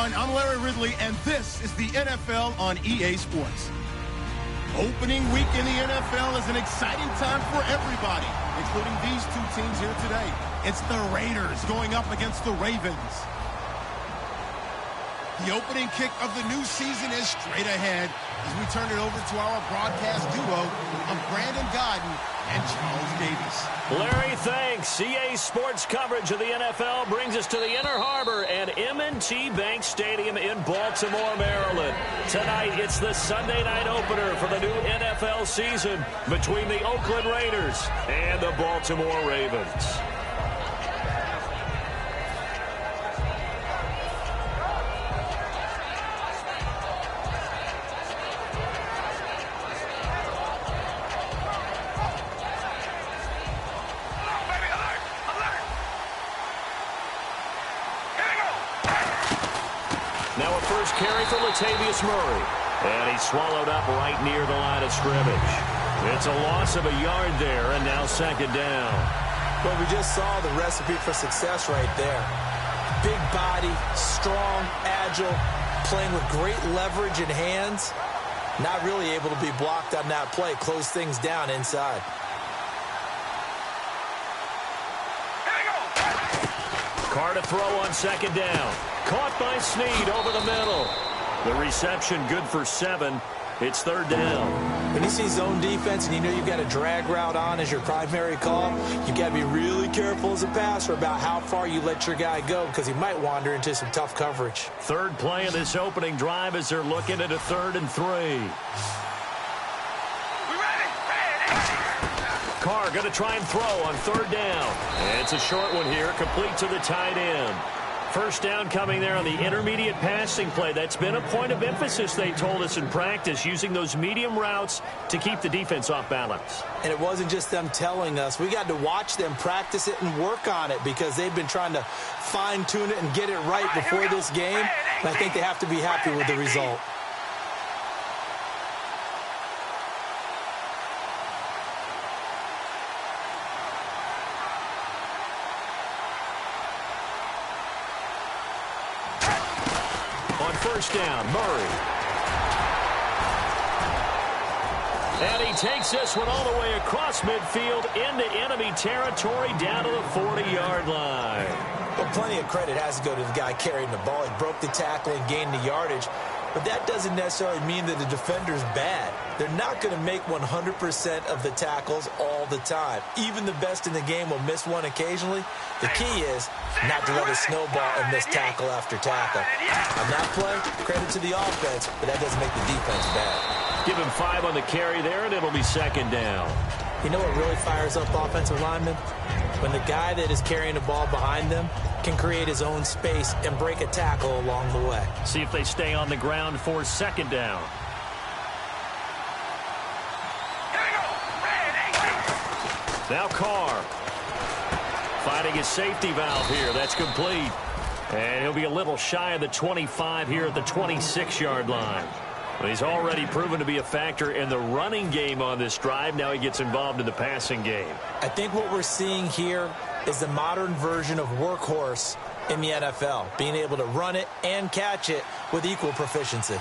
everyone. I'm Larry Ridley, and this is the NFL on EA Sports. Opening week in the NFL is an exciting time for everybody, including these two teams here today. It's the Raiders going up against the Ravens. The opening kick of the new season is straight ahead as we turn it over to our broadcast duo of Brandon Godden and Charles Davis. Larry, thanks. EA Sports coverage of the NFL brings us to the Inner Harbor and M&T Bank Stadium in Baltimore, Maryland. Tonight, it's the Sunday night opener for the new NFL season between the Oakland Raiders and the Baltimore Ravens. Now a first carry for Latavius Murray. And he's swallowed up right near the line of scrimmage. It's a loss of a yard there, and now second down. Well, we just saw the recipe for success right there. Big body, strong, agile, playing with great leverage in hands. Not really able to be blocked on that play. Close things down inside. Carr to throw on second down. Caught by Snead over the middle. The reception good for 7. It's third down. When you see zone defense and you know you've got a drag route on as your primary call, you've got to be really careful as a passer about how far you let your guy go because he might wander into some tough coverage. Third play of this opening drive as they're looking at a 3rd and 3. Carr going to try and throw on third down. And it's a short one here, complete to the tight end. First down coming there on the intermediate passing play. That's been a point of emphasis, they told us in practice, using those medium routes to keep the defense off balance. And it wasn't just them telling us. We got to watch them practice it and work on it because they've been trying to fine-tune it and get it right before this game. And I think they have to be happy with the result. First down, Murray. And he takes this one all the way across midfield into enemy territory down to the 40-yard line. Well, plenty of credit has to go to the guy carrying the ball. He broke the tackle and gained the yardage. But that doesn't necessarily mean that the defender's bad. They're not going to make 100% of the tackles all the time. Even the best in the game will miss one occasionally. The key is not to let it snowball and miss tackle after tackle. On that play, credit to the offense, but that doesn't make the defense bad. Give him 5 on the carry there, and it'll be second down. You know what really fires up offensive linemen? When the guy that is carrying the ball behind them can create his own space and break a tackle along the way. See if they stay on the ground for second down. Now Carr. Finding his safety valve here. That's complete. And he'll be a little shy of the 25 here at the 26-yard line. But he's already proven to be a factor in the running game on this drive. Now he gets involved in the passing game. I think what we're seeing here is the modern version of workhorse in the NFL, being able to run it and catch it with equal proficiency.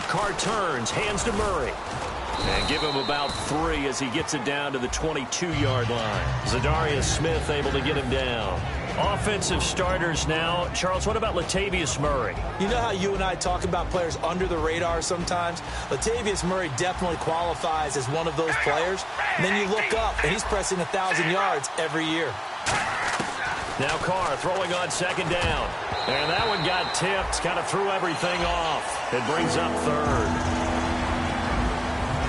Carr turns, hands to Murray. And give him about 3 as he gets it down to the 22-yard line. Zadarius Smith able to get him down. Offensive starters now. Charles, what about Latavius Murray? You know how you and I talk about players under the radar sometimes? Latavius Murray definitely qualifies as one of those players. And then you look up, and he's pressing 1,000 yards every year. Now Carr throwing on second down. And that one got tipped, kind of threw everything off. It brings up third.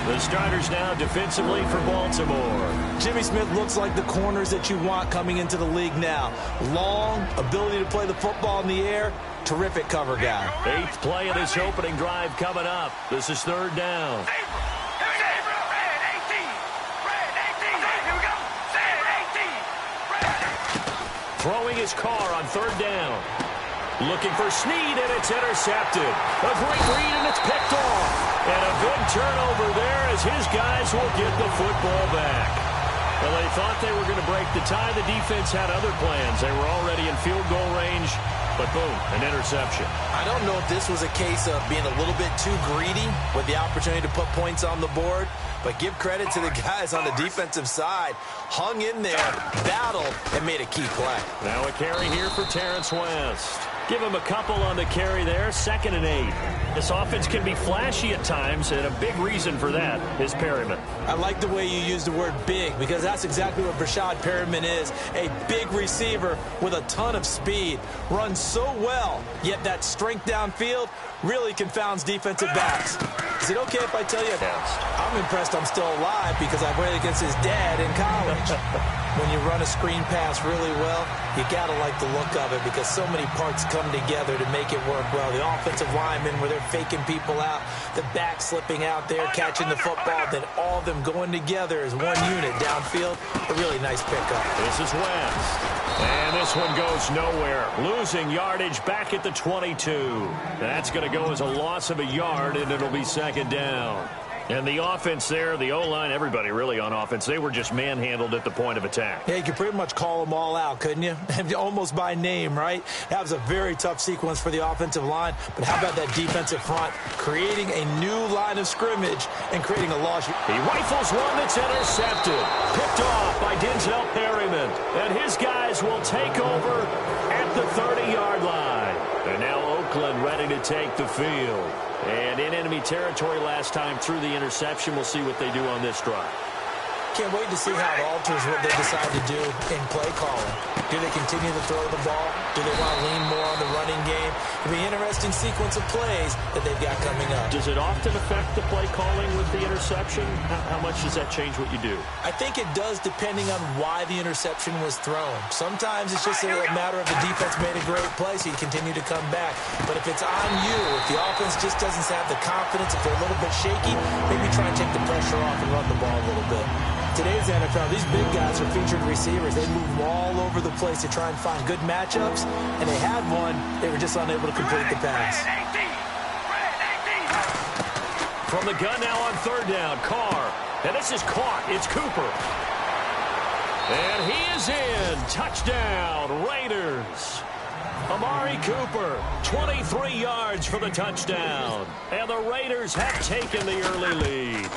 The starters now defensively for Baltimore. Jimmy Smith looks like the corners that you want coming into the league now. Long, ability to play the football in the air, terrific cover guy. 8th play of this opening drive coming up. This is third down. Throwing his Carr on third down. Looking for Snead, and it's intercepted. A great read, and it's picked off. And a big turnover there as his guys will get the football back. Well, they thought they were going to break the tie. The defense had other plans. They were already in field goal range, but boom, an interception. I don't know if this was a case of being a little bit too greedy with the opportunity to put points on the board, but give credit to the guys on the defensive side. Hung in there, battled, and made a key play. Now a carry here for Terrence West. Give him a couple on the carry there, 2nd and 8. This offense can be flashy at times, and a big reason for that is Perryman. I like the way you use the word big, because that's exactly what Brashad Perryman is, a big receiver with a ton of speed. Runs so well, yet that strength downfield really confounds defensive backs. Is it okay if I tell you? I'm impressed I'm still alive because I played against his dad in college. When you run a screen pass really well, you got to like the look of it because so many parts come together to make it work well. The offensive linemen where they're faking people out, the back slipping out there, catching the football, then all of them going together as one unit downfield. A really nice pickup. This is West. And this one goes nowhere. Losing yardage back at the 22. That's going to go as a loss of a yard, and it'll be 2nd down. And the offense there, the O-line, everybody really on offense, they were just manhandled at the point of attack. Yeah, you could pretty much call them all out, couldn't you? Almost by name, right? That was a very tough sequence for the offensive line. But how about that defensive front? Creating a new line of scrimmage and creating a loss. He rifles one that's intercepted. Picked off by Denzel Perryman. And his guys will take over at the 30-yard line. And now Oakland ready to take the field. And in enemy territory last time through the interception. We'll see what they do on this drive. Can't wait to see how it alters what they decide to do in play calling. Do they continue to throw the ball? Do they want to lean more on the running game? It'll be an interesting sequence of plays that they've got coming up. Does it often affect the play calling with the interception? How much does that change what you do? I think it does depending on why the interception was thrown. Sometimes it's just a matter of the defense made a great play, so you continue to come back. But if it's on you, if the offense just doesn't have the confidence, if they're a little bit shaky, maybe try and take the pressure off and run the ball a little bit. Today's NFL, these big guys are featured receivers. They move all over the place to try and find good matchups, and they had one. They were just unable to complete the pass. From the gun now on 3rd down, Carr. And this is caught. It's Cooper. And he is in. Touchdown, Raiders. Amari Cooper, 23 yards for the touchdown. And the Raiders have taken the early lead.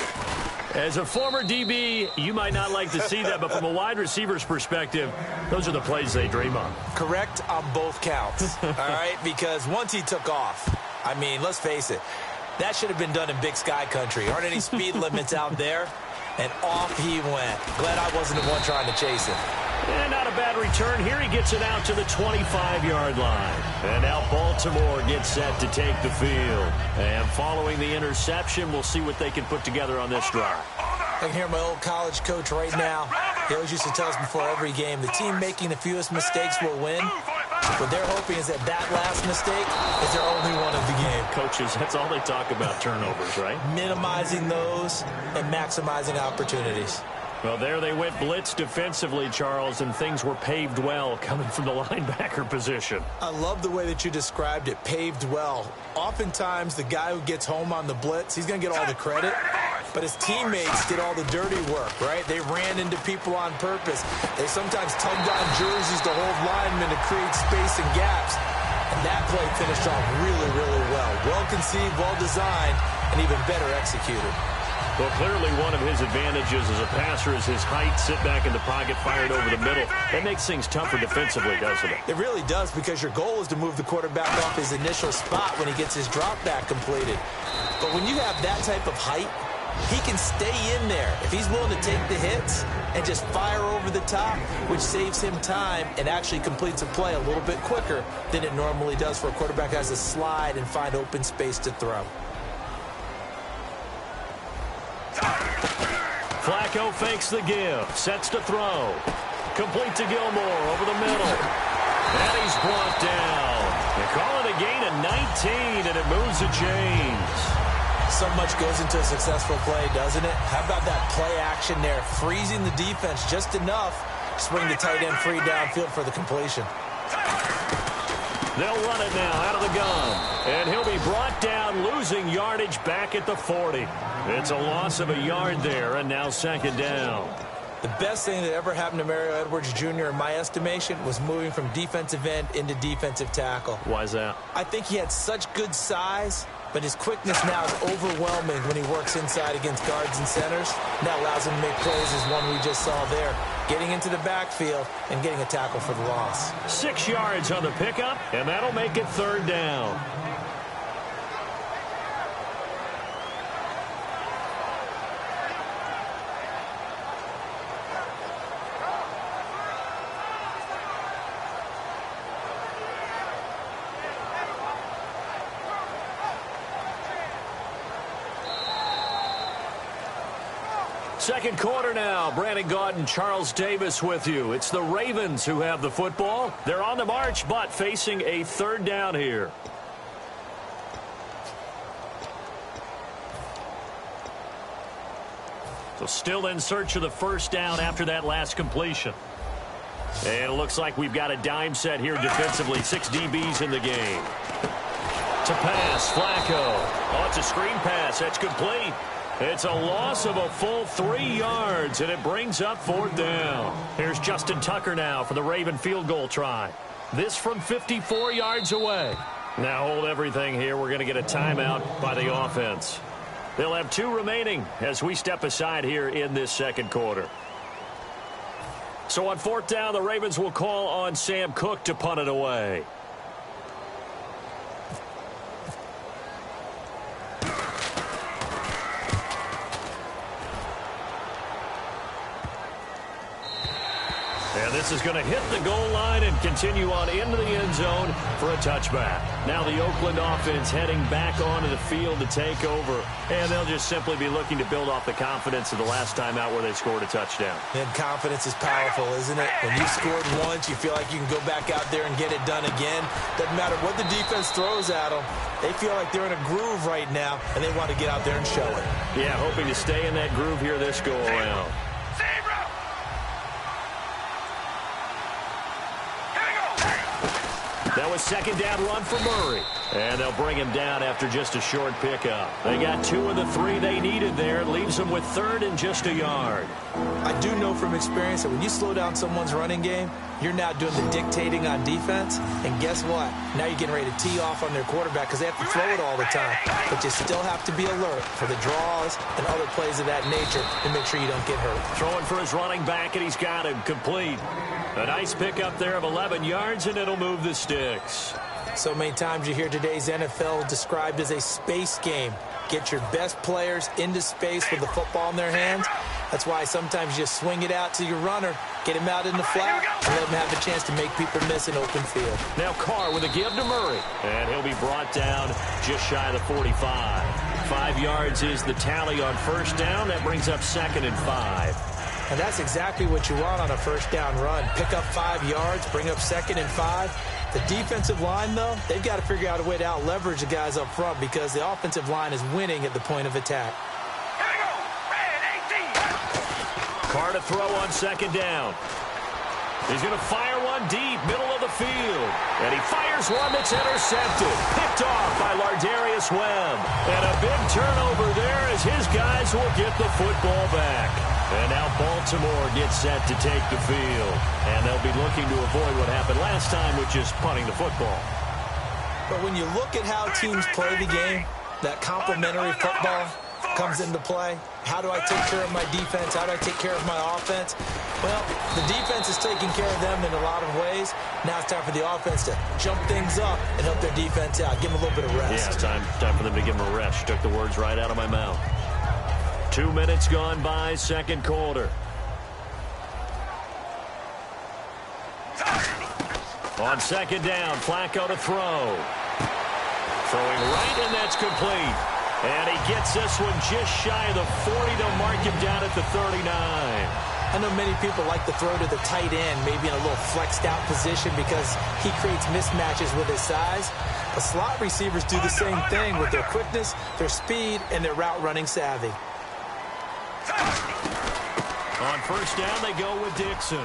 As a former DB, you might not like to see that, but from a wide receiver's perspective, those are the plays they dream of. Correct on both counts, all right? Because once he took off, I mean, let's face it, that should have been done in Big Sky Country. Aren't any speed limits out there? And off he went. Glad I wasn't the one trying to chase him. And not a bad return here. He gets it out to the 25-yard line. And now Baltimore gets set to take the field. And following the interception, we'll see what they can put together on this drive. I can hear my old college coach right now. He always used to tell us before every game, the team making the fewest mistakes will win. What they're hoping is that last mistake is their only one of the game. Coaches, that's all they talk about, turnovers, right? Minimizing those and maximizing opportunities. Well, there they went blitz defensively, Charles, and things were paved well coming from the linebacker position. I love the way that you described it, paved well. Oftentimes, the guy who gets home on the blitz, he's going to get all the credit, but his teammates did all the dirty work, right? They ran into people on purpose. They sometimes tugged on jerseys to hold linemen to create space and gaps. And that play finished off really, really well. Well-conceived, well-designed, and even better executed. Well, clearly one of his advantages as a passer is his height, sit back in the pocket, fired over the middle. That makes things tougher defensively, doesn't it? It really does, because your goal is to move the quarterback off his initial spot when he gets his drop back completed. But when you have that type of height, he can stay in there. If he's willing to take the hits and just fire over the top, which saves him time and actually completes a play a little bit quicker than it normally does for a quarterback who has to slide and find open space to throw. Flacco fakes the give, sets to throw. Complete to Gilmore over the middle. And he's brought down. They call it a gain of 19, and it moves the chains. So much goes into a successful play, doesn't it? How about that play action there, freezing the defense just enough to swing the tight end free downfield for the completion. They'll run it now out of the gun. And he'll be brought down, losing yardage back at the 40. It's a loss of a yard there, and now second down. The best thing that ever happened to Mario Edwards Jr., in my estimation, was moving from defensive end into defensive tackle. Why is that? I think he had such good size, but his quickness now is overwhelming when he works inside against guards and centers. And that allows him to make plays as one we just saw there, getting into the backfield and getting a tackle for the loss. 6 yards on the pickup, and that'll make it third down. Second quarter now. Brandon Gaudin and Charles Davis with you. It's the Ravens who have the football. They're on the march, but facing a third down here. So still in search of the first down after that last completion. And it looks like we've got a dime set here defensively. 6 DBs in the game. To pass, Flacco. Oh, it's a screen pass. That's complete. It's a loss of a full 3 yards, and it brings up fourth down. Here's Justin Tucker now for the Raven field goal try. This from 54 yards away. Now hold everything here. We're going to get a timeout by the offense. They'll have 2 remaining as we step aside here in this second quarter. So on fourth down, the Ravens will call on Sam Cook to punt it away. And this is going to hit the goal line and continue on into the end zone for a touchback. Now the Oakland offense heading back onto the field to take over. And they'll just simply be looking to build off the confidence of the last time out where they scored a touchdown. And confidence is powerful, isn't it? When you scored once, you feel like you can go back out there and get it done again. Doesn't matter what the defense throws at them. They feel like they're in a groove right now, and they want to get out there and show it. Yeah, hoping to stay in that groove here this go around. That was second down run for Murray. And they'll bring him down after just a short pickup. They got 2 of the 3 they needed there. It leaves them with third and just a yard. I do know from experience that when you slow down someone's running game, you're now doing the dictating on defense. And guess what? Now you're getting ready to tee off on their quarterback because they have to throw it all the time. But you still have to be alert for the draws and other plays of that nature to make sure you don't get hurt. Throwing for his running back, and he's got him complete. A nice pickup there of 11 yards, and it'll move the sticks. So many times you hear today's NFL described as a space game. Get your best players into space with the football in their hands. That's why sometimes you just swing it out to your runner, get him out in the flat, and let him have a chance to make people miss an open field. Now Carr with a give to Murray. And he'll be brought down just shy of the 45. 5 yards is the tally on first down. That brings up second and 5. And that's exactly what you want on a first down run. Pick up 5 yards, bring up second and 5. The defensive line, though, they've got to figure out a way to out-leverage the guys up front because the offensive line is winning at the point of attack. Carr to throw on second down. He's going to fire one deep, middle of the field. And he fires one that's intercepted. Picked off by Lardarius Webb. And a big turnover there as his guys will get the football back. And now Baltimore gets set to take the field. And they'll be looking to avoid what happened last time, which is punting the football. But when you look at how teams play the game, that complementary football comes into play. How do I take care of my defense? How do I take care of my offense? Well, the defense is taking care of them in a lot of ways. Now it's time for the offense to jump things up and help their defense out. Give them a little bit of rest. Yeah, time for them to give them a rest. Took the words right out of my mouth. 2 minutes gone by, second quarter. On second down, Flacco to throw. Throwing right, and that's complete. And he gets this one just shy of the 40. They'll mark him down at the 39. I know many people like to throw to the tight end, maybe in a little flexed out position because he creates mismatches with his size. But slot receivers do the same thing with their quickness, their speed, and their route running savvy. On first down, they go with Dixon.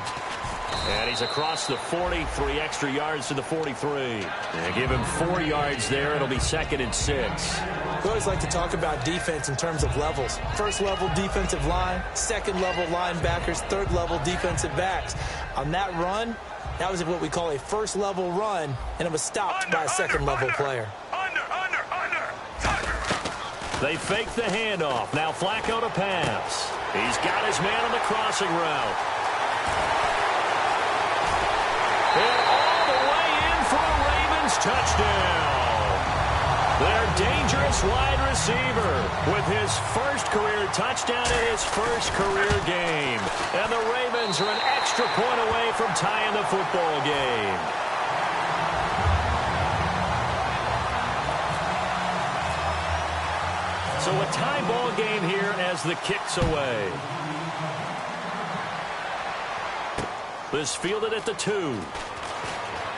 And he's across the 40, 3 extra yards to the 43. And give him 4 yards there. It'll be 2nd and 6. We always like to talk about defense in terms of levels. First level defensive line, second level linebackers, third level defensive backs. On that run, that was what we call a first level run, and it was stopped by a second level player. They fake the handoff. Now Flacco to pass. He's got his man on the crossing route. And all the way in for a Ravens touchdown. Their dangerous wide receiver with his first career touchdown in his first career game. And the Ravens are an extra point away from tying the football game. So a tie ball game here as the kick's away. This fielded at the 2.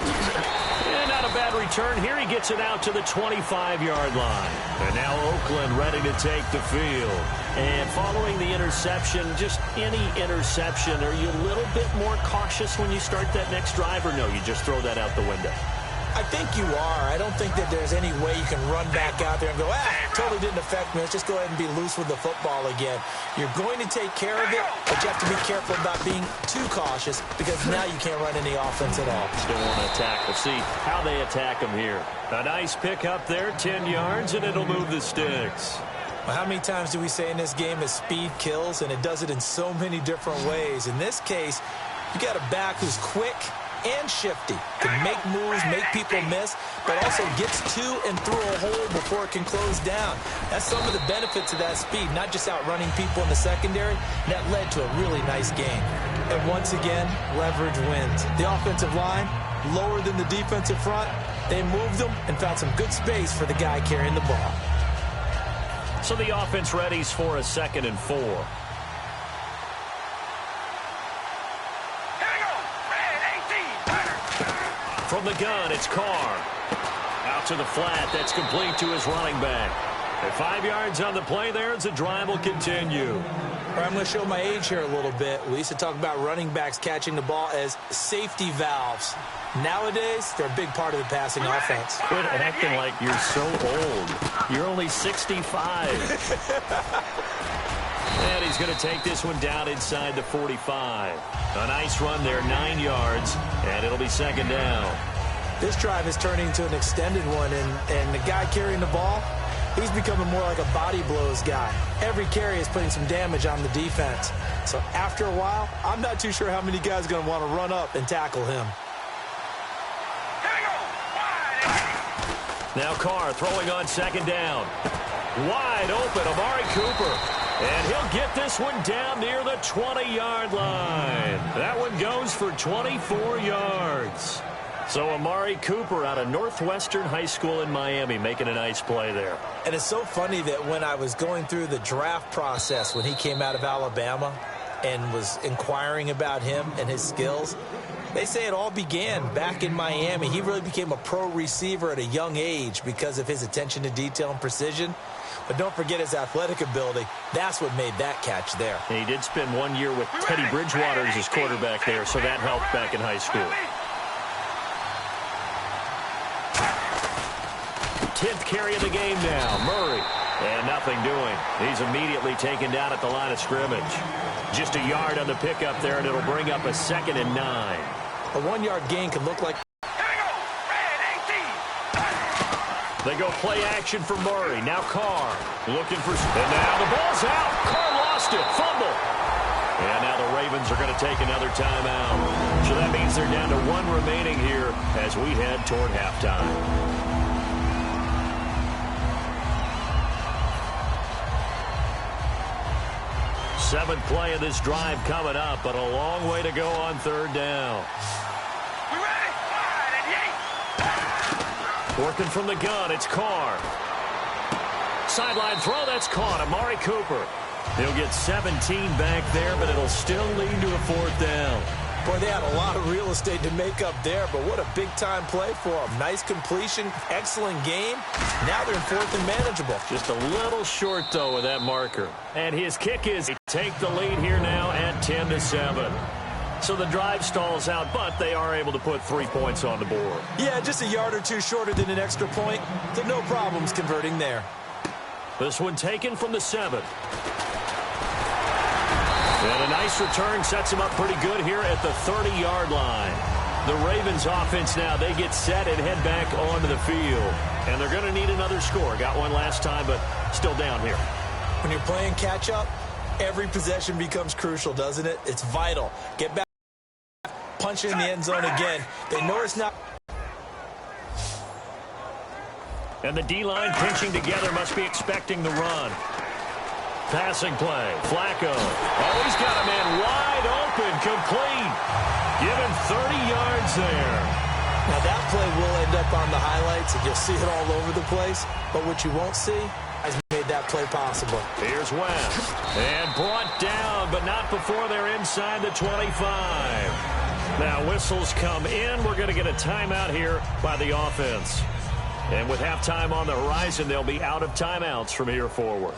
And not a bad return here. He gets it out to the 25-yard line. And now Oakland ready to take the field. And following the interception, just any interception, are you a little bit more cautious when you start that next drive, or no, you just throw that out the window? I think you are. I don't think that there's any way you can run back out there and go, totally didn't affect me. Let's just go ahead and be loose with the football again. You're going to take care of it, but you have to be careful about being too cautious because now you can't run any offense at all. Still want to attack. We'll see how they attack him here. A nice pick up there, 10 yards, and it'll move the sticks. Well, how many times do we say in this game that speed kills, and it does it in so many different ways. In this case, you got a back who's quick and shifty, can make moves, make people miss, but also gets to and through a hole before it can close down. That's some of the benefits of that speed, not just outrunning people in the secondary. That led to a really nice game. And once again, leverage wins. The offensive line, lower than the defensive front, they moved them and found some good space for the guy carrying the ball. So the offense readies for a 2nd and 4. From the gun, it's Carr. Out to the flat. That's complete to his running back. At 5 yards on the play there, as the drive will continue. All right, I'm going to show my age here a little bit. We used to talk about running backs catching the ball as safety valves. Nowadays, they're a big part of the passing offense. Quit acting like you're so old. You're only 65. And he's going to take this one down inside the 45. A nice run there, 9 yards, and it'll be 2nd down. This drive is turning into an extended one, and the guy carrying the ball, he's becoming more like a body blows guy. Every carry is putting some damage on the defense. So after a while, I'm not too sure how many guys are going to want to run up and tackle him. Now Carr throwing on 2nd down. Wide open, Amari Cooper. And he'll get this one down near the 20-yard line. That one goes for 24 yards. So Amari Cooper out of Northwestern High School in Miami making a nice play there. And it's so funny that when I was going through the draft process when he came out of Alabama and was inquiring about him and his skills, they say it all began back in Miami. He really became a pro receiver at a young age because of his attention to detail and precision. But don't forget his athletic ability. That's what made that catch there. And he did spend 1 year with Teddy Bridgewater as his quarterback there, so that helped back in high school. 10th carry of the game now. Murray. And nothing doing. He's immediately taken down at the line of scrimmage. Just a yard on the pickup there, and it'll bring up a 2nd and 9. A 1-yard gain can look like... They go play action for Murray. Now Carr looking for... And now the ball's out. Carr lost it. Fumble. And now the Ravens are going to take another timeout. So that means they're down to 1 remaining here as we head toward halftime. Seventh play of this drive coming up, but a long way to go on 3rd down. Working from the gun, it's Carr. Sideline throw, that's caught. Amari Cooper. He'll get 17 back there, but it'll still lead to a 4th down. Boy, they had a lot of real estate to make up there, but what a big-time play for them. Nice completion, excellent game. Now they're in 4th and manageable. Just a little short, though, with that marker. And his kick is to take the lead here now at 10-7. So the drive stalls out, but they are able to put 3 points on the board. Yeah, just a yard or two shorter than an extra point, so no problems converting there. This one taken from the 7. And a nice return sets him up pretty good here at the 30-yard line. The Ravens offense now, they get set and head back onto the field. And they're going to need another score. Got one last time, but still down here. When you're playing catch-up, every possession becomes crucial, doesn't it? It's vital. Get back, punch in the end zone again. They know it's not. And the D-line pinching together, must be expecting the run. Passing play. Flacco. Oh, he's got a man wide open, complete. Given 30 yards there. Now that play will end up on the highlights, and you'll see it all over the place. But what you won't see has made that play possible. Here's West. And brought down, but not before they're inside the 25. Now whistles come in. We're going to get a timeout here by the offense. And with halftime on the horizon, they'll be out of timeouts from here forward.